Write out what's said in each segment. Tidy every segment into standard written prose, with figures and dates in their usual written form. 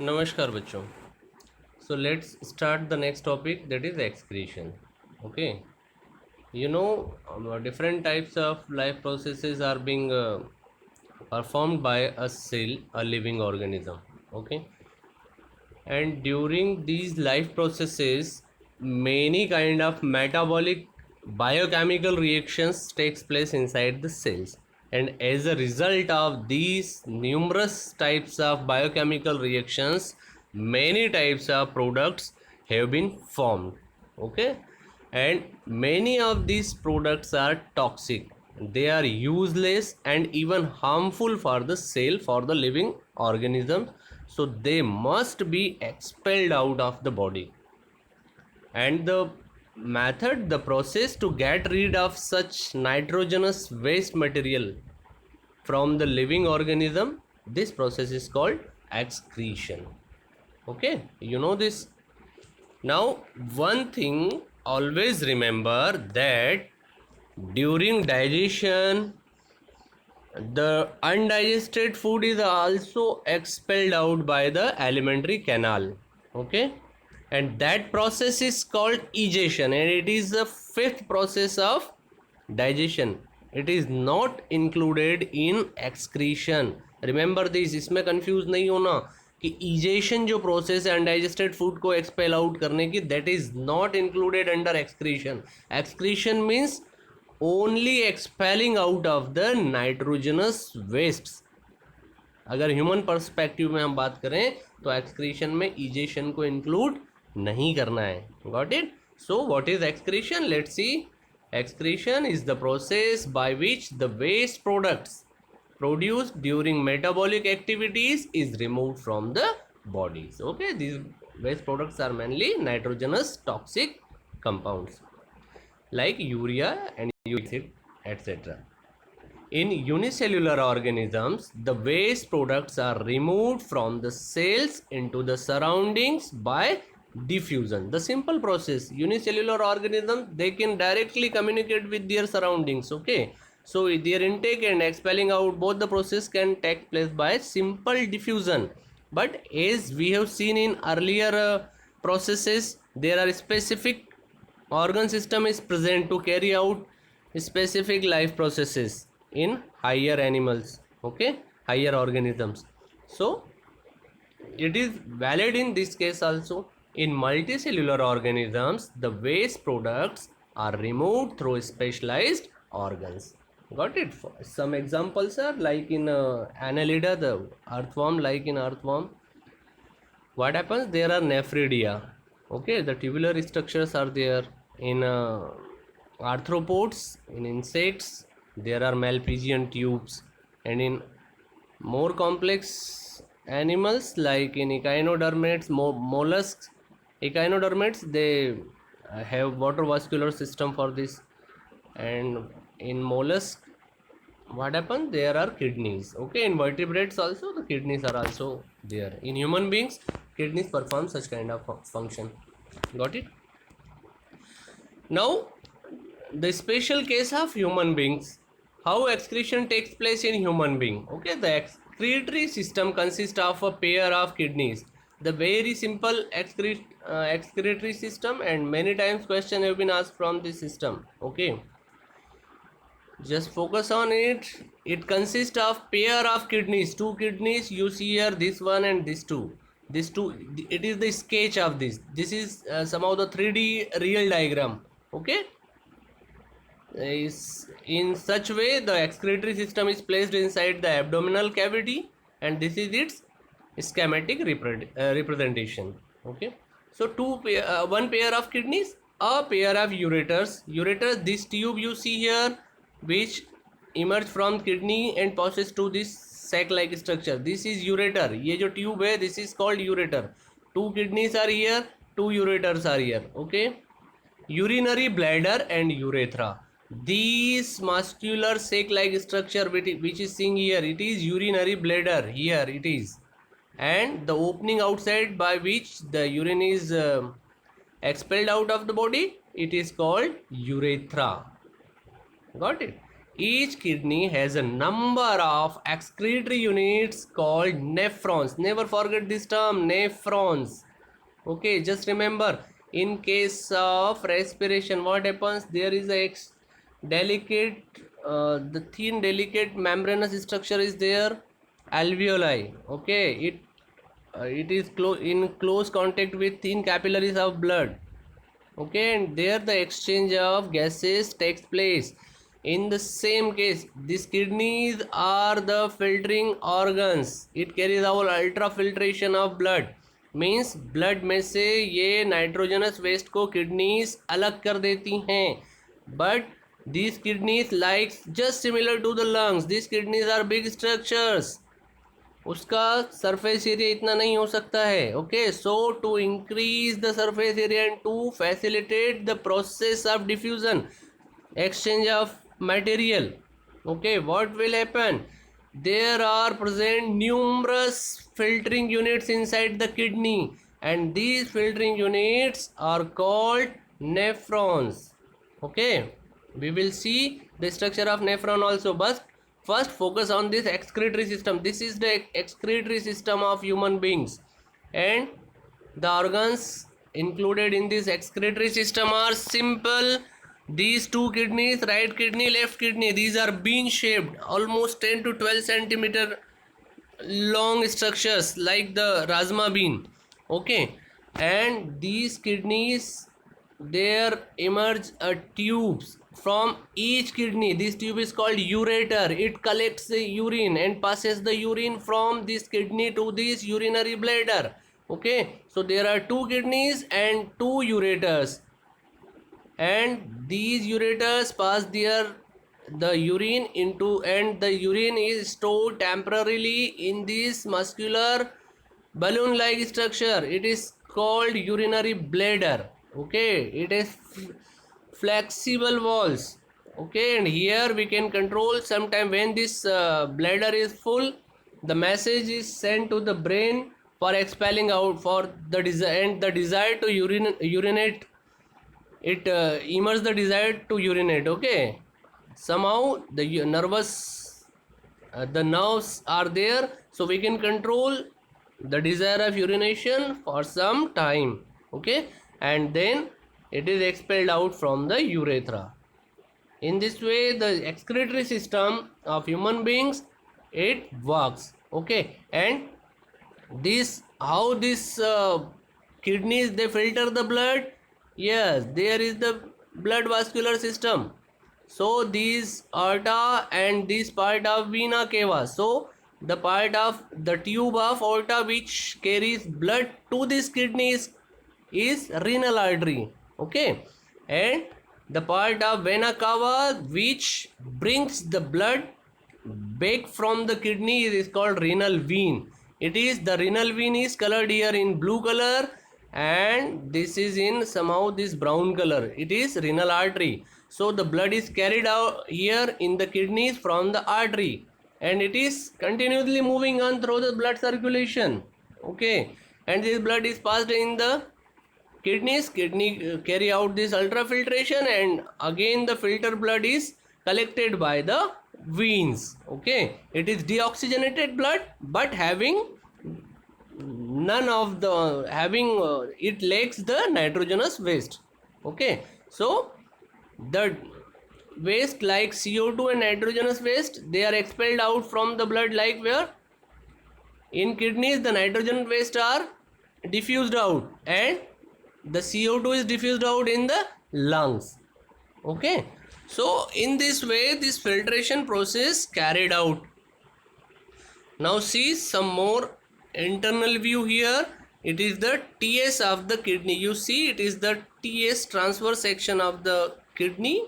नमस्कार बच्चों. So let's start the next topic, that is excretion. Okay, different types of life processes are being performed by a cell, a living organism. Okay, and during these life processes many kind of metabolic biochemical reactions takes place inside the cells, and as a result of these numerous types of biochemical reactions many types of products have been formed. Okay, and many of these products are toxic, they are useless and even harmful for the cell, for the living organism, so they must be expelled out of the body. And the process to get rid of such nitrogenous waste material from the living organism, this process is called excretion. Okay, you know this. Now one thing, always remember that during digestion the undigested food is also expelled out by the alimentary canal. Okay, and that process is called egestion, and it is the fifth process of digestion. It is not included in excretion. Remember this, इसमें confuse नहीं होना कि egestion जो process है undigested food को expel out करने की, that is not included under excretion. Excretion means only expelling out of the nitrogenous wastes. अगर ह्यूमन पर्सपेक्टिव में हम बात करें तो एक्सक्रीशन में इजेशन को इंक्लूड नहीं करना है. Got it? So what is excretion? Let's see. Excretion is the process by which the waste products produced during metabolic activities is removed from the bodies. Okay, these waste products are mainly nitrogenous toxic compounds like urea and uric acid, etc. In unicellular organisms, the waste products are removed from the cells into the surroundings by diffusion. The simple process. Unicellular organisms, they can directly communicate with their surroundings. Okay, so their intake and expelling out, both the process can take place by simple diffusion. But as we have seen in earlier processes, there are specific organ system is present to carry out specific life processes in higher animals. Okay, higher organisms. So it is valid in this case also. In multicellular organisms, the waste products are removed through specialized organs. Got it? Some examples are like in Annelida, the earthworm. Like in earthworm, what happens? There are nephridia. Okay, the tubular structures are there. In arthropods, in insects, there are Malpighian tubes, and in more complex animals like in echinodermates, mollusks, echinodermates, they have water vascular system for this. And in mollusk, what happens? There are kidneys. Okay, in vertebrates also the kidneys are also there. In human beings, kidneys perform such kind of function. Got it? Now the special case of human beings, how excretion takes place in human being. Okay, the excretory system consists of a pair of kidneys, the very simple excretory system, and many times question have been asked from this system. Okay, just focus on it. It consists of pair of kidneys, two kidneys you see here, this one and this two. This two, it is the sketch of this. This is somehow the 3D real diagram. Okay, is in such way the excretory system is placed inside the abdominal cavity, and this is its schematic representation. Okay, so one pair of kidneys, a pair of ureters. This tube you see here, which emerge from kidney and passes to this sac like structure, this is ureter. ये जो tube है, this is called ureter. Two kidneys are here, two ureters are here. Okay, urinary bladder and urethra, this muscular sac like structure which is seen here, it is urinary bladder. Here it is, and the opening outside by which the urine is expelled out of the body, it is called urethra. Got it? Each kidney has a number of excretory units called nephrons. Never forget this term, nephrons. Okay, just remember, in case of respiration, what happens? There is a delicate, the thin, delicate membranous structure is there, alveoli. Okay, it is in close contact with thin capillaries of blood. Okay, and there the exchange of gases takes place. In the same case, these kidneys are the filtering organs. It carries out ultrafiltration of blood. Means blood में से ये nitrogenous waste को kidneys अलग कर देती हैं. But these kidneys like just similar to the lungs. These kidneys are big structures. उसका surface area इतना नहीं हो सकता है. Okay, so to increase the surface area and to facilitate the process of diffusion, exchange of material, okay, what will happen? There are present numerous filtering units inside the kidney, and these filtering units are called nephrons. Okay, we will see the structure of nephron also, but first focus on this excretory system. This is the excretory system of human beings, and the organs included in this excretory system are simple. These two kidneys, right kidney, left kidney, these are bean shaped, almost 10 to 12 centimeter long structures like the rajma bean. Okay, and these kidneys, there emerge a tubes from each kidney. This tube is called ureter. It collects the urine and passes the urine from this kidney to this urinary bladder. Okay, so there are two kidneys and two ureters, and these ureters pass the urine into, and the urine is stored temporarily in this muscular balloon like structure. It is called urinary bladder. Okay, it is flexible walls. Okay, and here we can control. Sometime when this bladder is full, the message is sent to the brain for expelling out for the desire, and the desire to urinate, it emerges the desire to urinate. Okay, somehow the the nerves are there, so we can control the desire of urination for some time. Okay, and then it is expelled out from the urethra. In this way, the excretory system of human beings, it works. Okay, and this, how this kidneys, they filter the blood. Yes, there is the blood vascular system. So these aorta and this part of vena cava. So the part of the tube of aorta which carries blood to these kidneys is renal artery. Okay, and the part of vena cava which brings the blood back from the kidney is called renal vein. It is, the renal vein is colored here in blue color, and this is in somehow this brown color. It is renal artery. So the blood is carried out here in the kidneys from the artery, and it is continuously moving on through the blood circulation. Okay, and this blood is passed in the kidneys. Kidney carry out this ultrafiltration, and again the filter blood is collected by the veins. Okay, it is deoxygenated blood, but having none of the it lacks the nitrogenous waste. Okay, so the waste like CO2 and nitrogenous waste, they are expelled out from the blood, like where in kidneys the nitrogen waste are diffused out, and the CO2 is diffused out in the lungs. Okay, so in this way this filtration process carried out. Now see some more internal view here. It is the TS of the kidney. You see, it is the TS, transverse section of the kidney.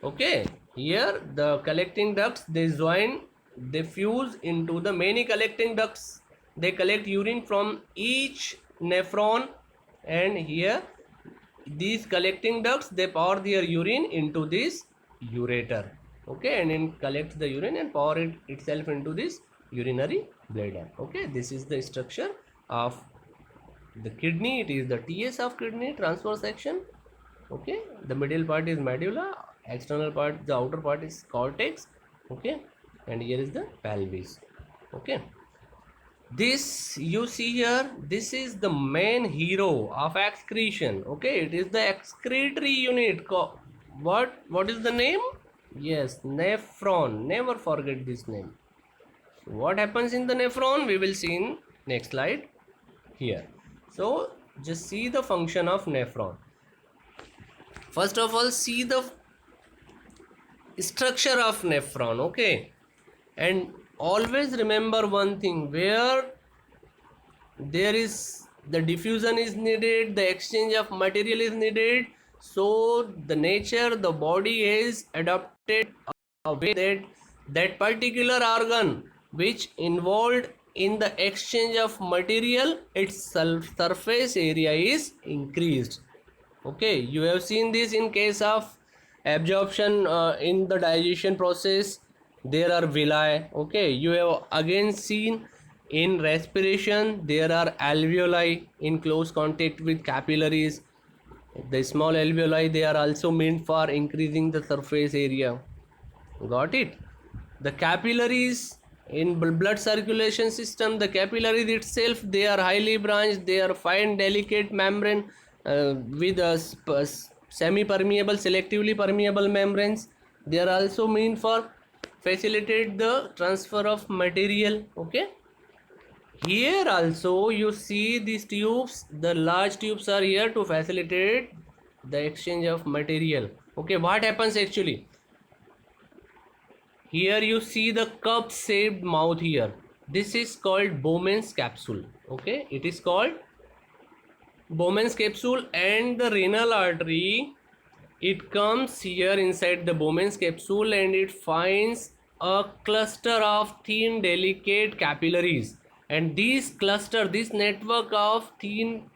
Okay, here the collecting ducts, they join, they fuse into the many collecting ducts. They collect urine from each nephron, and here these collecting ducts, they pour their urine into this ureter. Okay, and then collects the urine and pour it itself into this urinary bladder. Okay, this is the structure of the kidney. It is the TS of kidney, transverse section. Okay, the middle part is medulla, external part, the outer part is cortex, okay, and here is the pelvis, okay. This you see here, this is the main hero of excretion, okay. It is the excretory unit. What is the name? Yes, nephron. Never forget this name. So what happens in the nephron we will see in next slide here. So just see the function of nephron. First of all, see the structure of nephron, okay. And always remember one thing, where there is the diffusion is needed, the exchange of material is needed, so the nature, the body is adapted a way that that particular organ which involved in the exchange of material, its surface area is increased, okay. You have seen this in case of absorption, in the digestion process there are villi, okay. You have again seen in respiration there are alveoli in close contact with capillaries. The small alveoli, they are also meant for increasing the surface area. Got it? The capillaries in blood circulation system, the capillaries itself, they are highly branched, they are fine delicate membrane, with a semi permeable, selectively permeable membranes. They are also meant for facilitate the transfer of material, okay. Here also you see these tubes, the large tubes are here to facilitate the exchange of material, okay. What happens actually? Here you see the cup shaped mouth here. This is called Bowman's capsule, okay. It is called Bowman's capsule, and the renal artery, it comes here inside the Bowman's capsule and it finds a cluster of thin delicate capillaries, and this cluster, this network of thin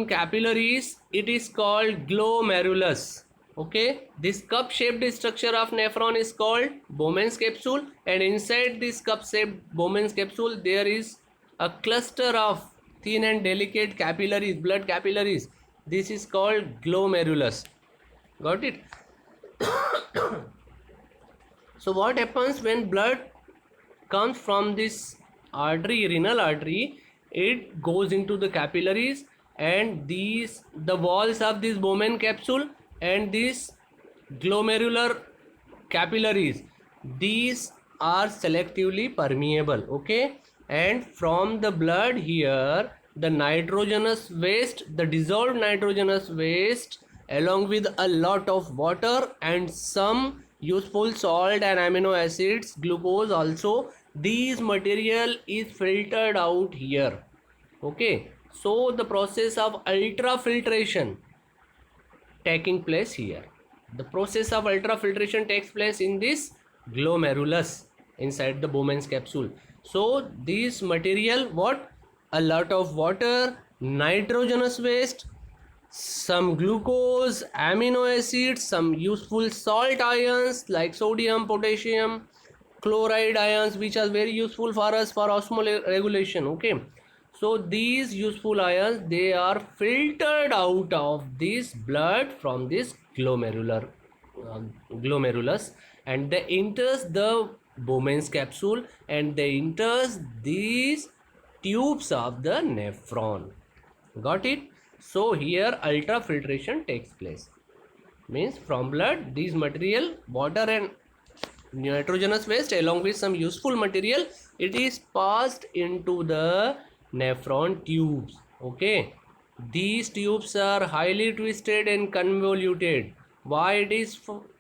capillaries, it is called glomerulus, okay. This cup shaped structure of nephron is called Bowman's capsule, and inside this cup shaped Bowman's capsule there is a cluster of thin and delicate capillaries, blood capillaries. This is called glomerulus. Got it? So what happens when blood comes from this artery, renal artery, it goes into the capillaries, and these, the walls of this Bowman capsule and these glomerular capillaries, these are selectively permeable, okay. And from the blood here, the nitrogenous waste, the dissolved nitrogenous waste, along with a lot of water and some useful salt and amino acids, glucose also, these material is filtered out here, okay. So the process of ultrafiltration taking place here. The process of ultrafiltration takes place in this glomerulus inside the Bowman's capsule. So this material, what? A lot of water, nitrogenous waste, some glucose, amino acids, some useful salt ions like sodium, potassium, chloride ions, which are very useful for us for osmotic regulation, okay. So these useful ions, they are filtered out of this blood from this glomerulus, and they enters the Bowman's capsule, and they enters these tubes of the nephron. Got it? So here ultrafiltration takes place, means from blood these material, water and nitrogenous waste along with some useful material, it is passed into the nephron tubes, okay. These tubes are highly twisted and convoluted. Why it is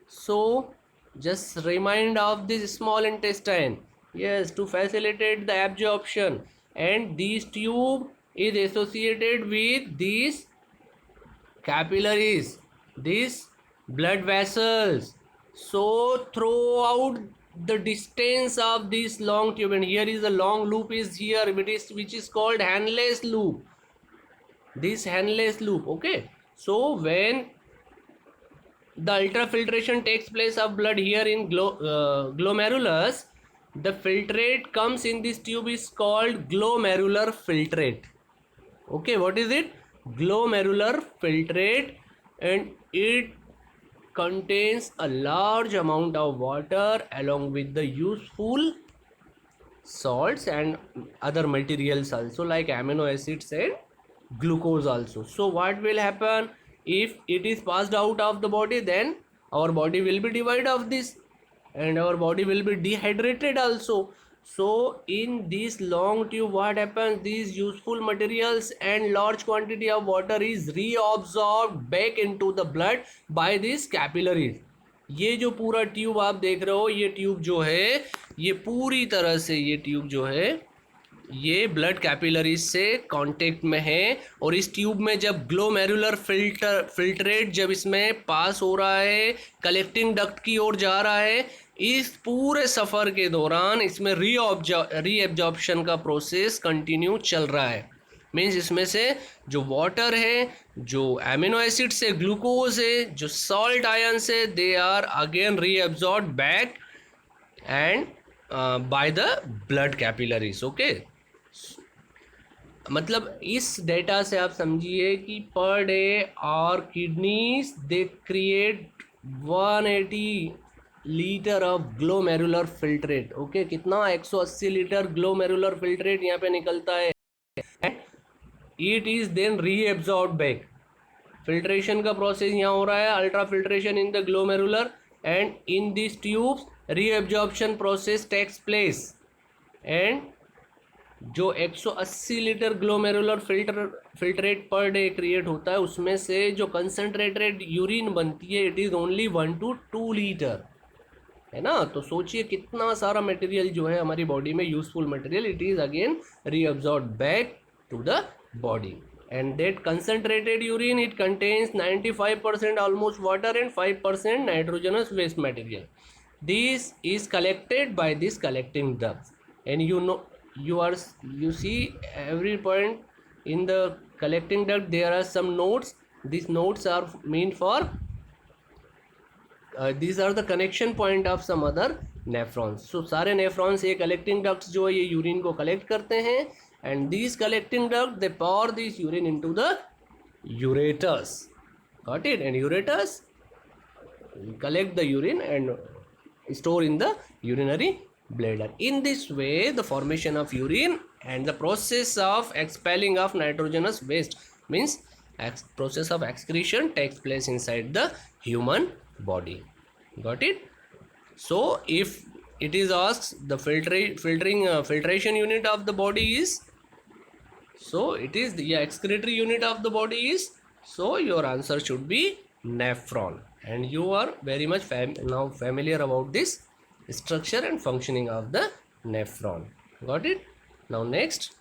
so? Just remind of this small intestine, yes, to facilitate the absorption, and this tube is associated with these capillaries, these blood vessels. So throughout the distance of this long tube, and here is a long loop is here, which is called Henle's loop, this Henle's loop, okay. So when the ultrafiltration takes place of blood here in glomerulus, the filtrate comes in this tube is called glomerular filtrate, okay. What is it? Glomerular filtrate. and it contains a large amount of water along with the useful salts and other materials also, like amino acids and glucose also. So what will happen if it is passed out of the body? Then our body will be devoid of this and our body will be dehydrated also. So in this long tube, what happens, these useful materials and large quantity of water is reabsorbed back into the blood by these capillaries. ये जो पूरा tube आप देख रहे हो, ये tube जो है, ये पूरी तरह से ये ट्यूब जो है ये ब्लड कैपिलरीज से कांटेक्ट में है, और इस ट्यूब में जब ग्लोमेरुलर फिल्ट्रेट जब इसमें पास हो रहा है, कलेक्टिंग डक्ट की ओर जा रहा है, इस पूरे सफ़र के दौरान इसमें रीएब्जॉर्प्शन का प्रोसेस कंटिन्यू चल रहा है। मीन्स इसमें से जो वाटर है, जो एमिनो एसिड से ग्लूकोज है, जो सॉल्ट आयंस है, they are again reabsorb back and by the blood capillaries. Okay, मतलब इस डेटा से आप समझिए कि per day our kidneys they create 180 litre of glomerular filtrate. Okay, कितना? 180 लीटर ग्लोमेरुलर फिल्ट्रेट यहाँ पे निकलता है। It is then reabsorb back. Filtration का प्रोसेस यहाँ हो रहा है, ultra filtration in the glomerular, and in this tubes reabsorption process takes place, and जो 180 litre glomerular filtrate per day create होता है, उसमें से जो कंसनट्रेटेड यूरिन बनती है, it is only 1 to 2 litre, है ना। तो सोचिए कितना सारा मटेरियल जो है हमारी बॉडी में, useful material, it is again reabsorb back to the body, and that concentrated urine, it contains 95% almost water and 5% nitrogenous waste material. This is collected by this collecting ducts, and you see every point in the collecting duct there are some nodes. These nodes are meant for these are the connection point of some other nephrons. So सारे nephrons ये collecting ducts जो है ये urine को collect करते हैं, and these collecting ducts they pour this urine into the ureters. Got it? And ureters collect the urine and store in the urinary bladder. In this way, the formation of urine and the process of expelling of nitrogenous waste, means process of excretion, takes place inside the human body. Got it? So if it is asked the filtration unit of the body is, so it is the excretory unit of the body is, so your answer should be nephron, and you are very much now familiar about this structure and functioning of the nephron. Got it? Now next,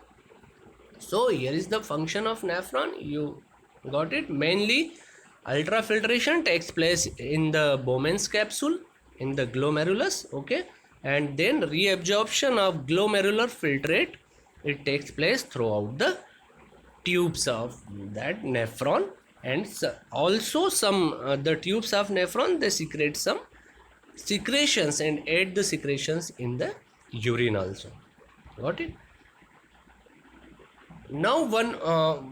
so here is the function of nephron. You got it? Mainly ultrafiltration takes place in the Bowman's capsule in the glomerulus. Okay, and then reabsorption of glomerular filtrate, it takes place throughout the tubes of that nephron, and also some the tubes of nephron, they secrete some secretions and aid the secretions in the urine also. Got it? Now one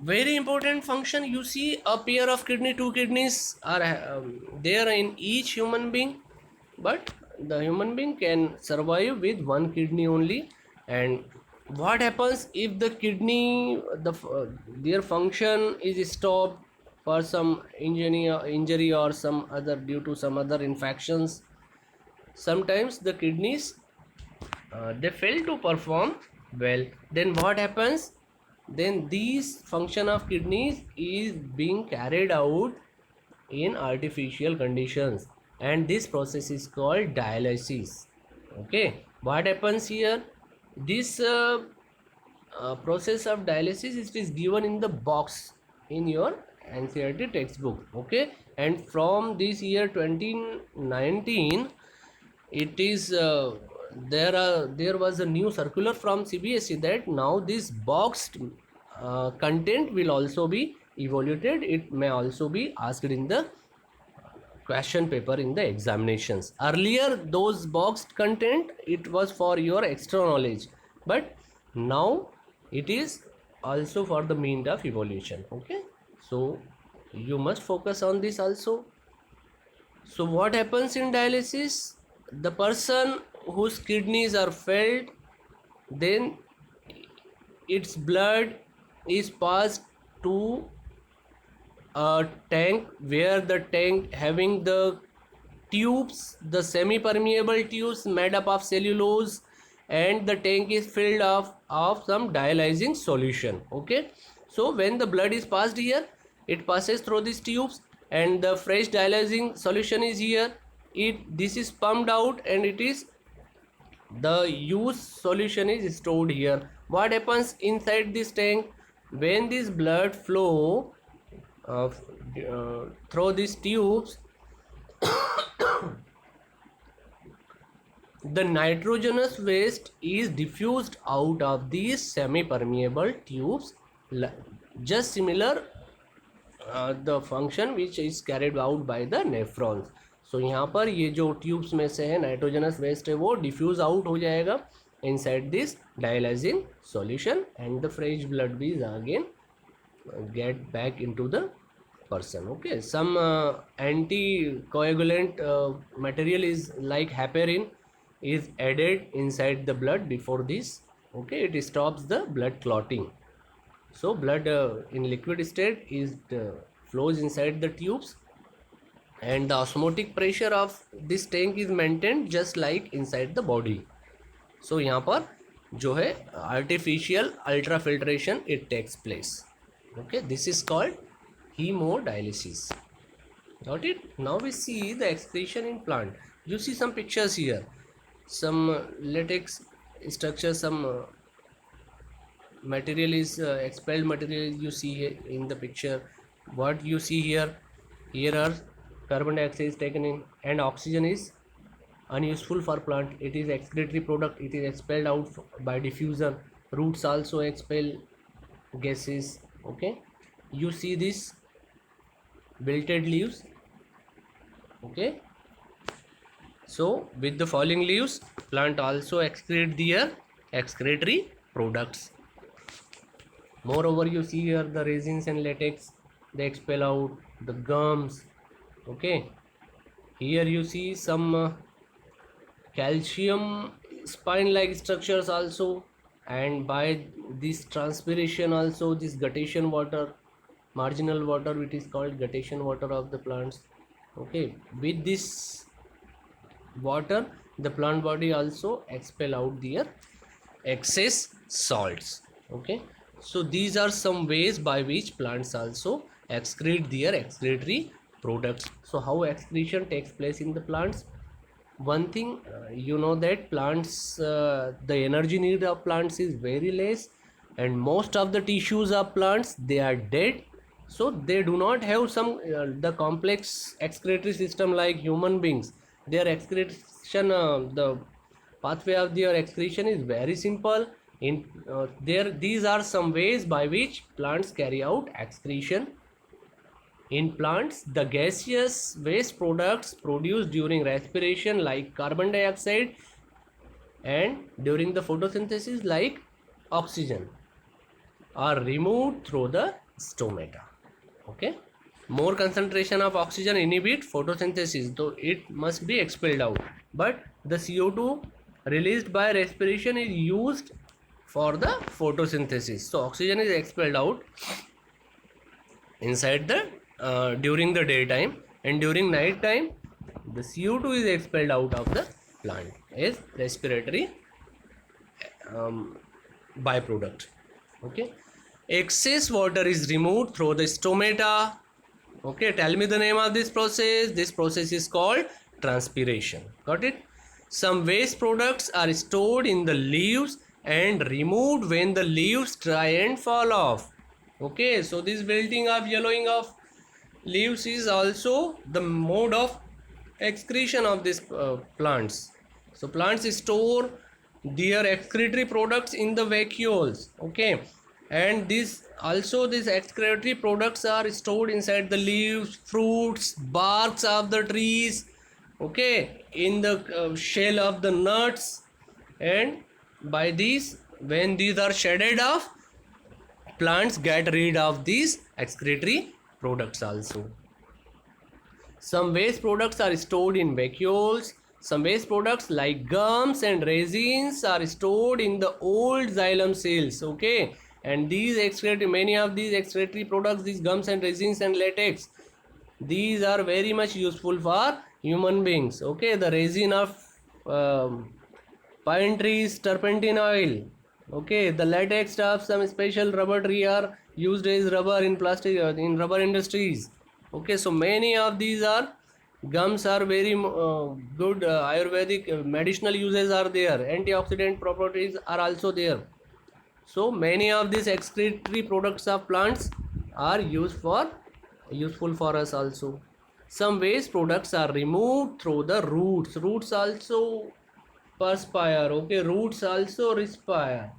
very important function, you see a pair of kidney, two kidneys are there in each human being, but the human being can survive with one kidney only. And what happens if the kidney their function is stopped for some injury or some other, due to some other infections? Sometimes the kidneys they fail to perform well. Then what happens? Then these function of kidneys is being carried out in artificial conditions, and this process is called dialysis. Okay, what happens here? This process of dialysis, it is given in the box in your NCERT textbook. Okay, and from this year 2019, it is there was a new circular from CBSE that now this boxed content will also be evaluated. It may also be asked in the question paper in the examinations. Earlier those boxed content, it was for your extra knowledge, but now it is also for the mean of evaluation. Okay, so You must focus on this also. So what happens in dialysis? The person whose kidneys are failed, then its blood is passed to a tank, where the tank having the tubes, the semi-permeable tubes made up of cellulose, and the tank is filled of some dialyzing solution. Okay, so when the blood is passed here, it passes through these tubes, and the fresh dialyzing solution is here. This is pumped out, and it is the used solution is stored here. What happens inside this tank? When this blood flow through these tubes, the nitrogenous waste is diffused out of these semi-permeable tubes, just similar the function which is carried out by the nephrons. So यहाँ पर ये जो tubes में से है nitrogenous waste है वो diffuse out हो जाएगा inside this dialyzing solution, and the fresh blood is again get back into the person. Okay, some anticoagulant material is like heparin is added inside the blood before this. Okay, it stops the blood clotting. So blood in liquid state is flows inside the tubes, and the osmotic pressure of this tank is maintained just like inside the body. So यहाँ पर जो है artificial ultrafiltration it takes place. Okay, this is called hemodialysis. Got it? Now we see the excretion in plant. You see some pictures here, some latex structure, some material is expelled material you see here in the picture. What you see here, here are carbon dioxide is taken in, and oxygen is unuseful for plant. It is excretory product, it is expelled out by diffusion. Roots also expel gases. Okay, you see this wilted leaves. Okay, so with the falling leaves, plant also excrete their excretory products. Moreover, you see here the resins and latex, they expel out the gums. Okay, here you see some calcium spine like structures also, and by this transpiration also, this guttation water, marginal water, which is called guttation water of the plants. Okay, with this water the plant body also expel out their excess salts. Okay, so these are some ways by which plants also excrete their excretory products. So how excretion takes place in the plants? One thing, you know that plants, the energy need of plants is very less, and most of the tissues of plants, they are dead, so they do not have some the complex excretory system like human beings. Their excretion, the pathway of their excretion is very simple. In these are some ways by which plants carry out excretion. In plants, the gaseous waste products produced during respiration like carbon dioxide, and during the photosynthesis like oxygen, are removed through the stomata. Okay, more concentration of oxygen inhibit photosynthesis, so it must be expelled out, but the CO2 released by respiration is used for the photosynthesis. So oxygen is expelled out inside the during the daytime, and during night time the CO2 is expelled out of the plant as respiratory byproduct. Okay, excess water is removed through the stomata. Okay, tell me the name of this process. This process is called transpiration. Got it? Some waste products are stored in the leaves and removed when the leaves dry and fall off. Okay, so this wilting of yellowing of leaves is also the mode of excretion of these plants. So plants store their excretory products in the vacuoles. Okay, and these excretory products are stored inside the leaves, fruits, barks of the trees. Okay, in the shell of the nuts, and by these, when these are shedded off, plants get rid of these excretory products also. Some waste products are stored in vacuoles. Some waste products like gums and resins are stored in the old xylem cells. Okay, and these excretory, many of these excretory products, these gums and resins and latex, these are very much useful for human beings. Okay, the resin of pine trees, turpentine oil. Okay, the latex of some special rubber tree are used as rubber in plastic in rubber industries. Okay, so many of these are gums are very good ayurvedic medicinal uses are there, antioxidant properties are also there. So many of these excretory products of plants are useful for us also. Some waste products are removed through the roots also perspire. Okay, roots also respire.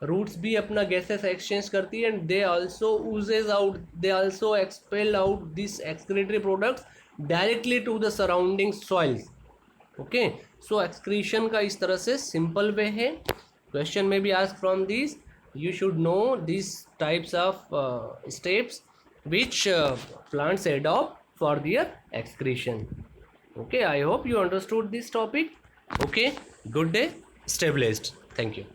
Roots भी अपना gases exchange करती है and they also oozes out, they also expel out these excretory products directly to the surrounding soils. Okay, so excretion का इस तरह से simple way है. Question may be asked from these. You should know these types of steps which plants adopt for their excretion. Okay, I hope you understood this topic. Okay, good day, stay blessed. Thank you.